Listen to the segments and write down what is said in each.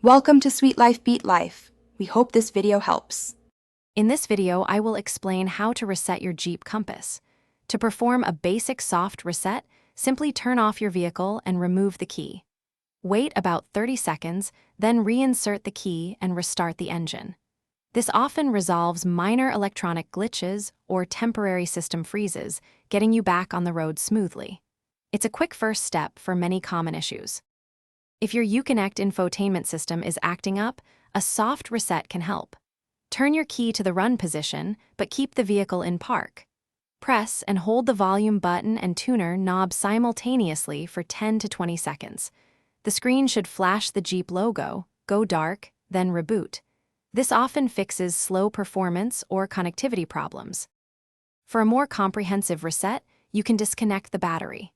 Welcome to Sweet Life Beat Life. We hope this video helps. In this video, I will explain how to reset your Jeep compass. To perform a basic soft reset, simply turn off your vehicle and remove the key. Wait about 30 seconds, then reinsert the key and restart the engine. This often resolves minor electronic glitches or temporary system freezes, getting you back on the road smoothly. It's a quick first step for many common issues. If your Uconnect infotainment system is acting up, a soft reset can help. Turn your key to the run position, but keep the vehicle in park. Press and hold the volume button and tuner knob simultaneously for 10 to 20 seconds. The screen should flash the Jeep logo, go dark, then reboot. This often fixes slow performance or connectivity problems. For a more comprehensive reset, you can disconnect the battery.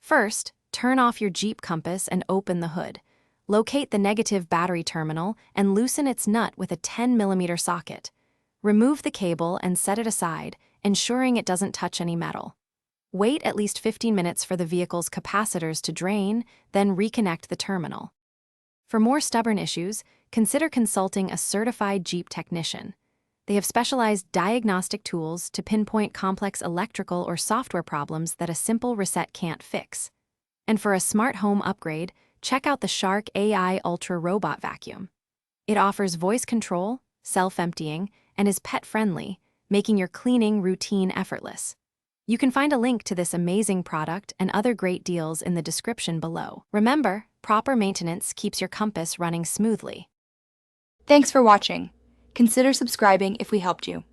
First, turn off your Jeep compass and open the hood. Locate the negative battery terminal and loosen its nut with a 10mm socket. Remove the cable and set it aside, ensuring it doesn't touch any metal. Wait at least 15 minutes for the vehicle's capacitors to drain, then reconnect the terminal. For more stubborn issues, consider consulting a certified Jeep technician. They have specialized diagnostic tools to pinpoint complex electrical or software problems that a simple reset can't fix. And for a smart home upgrade, check out the Shark AI Ultra Robot Vacuum. It offers voice control, self-emptying, and is pet-friendly, making your cleaning routine effortless. You can find a link to this amazing product and other great deals in the description below. Remember, proper maintenance keeps your compass running smoothly. Thanks for watching. Consider subscribing if we helped you.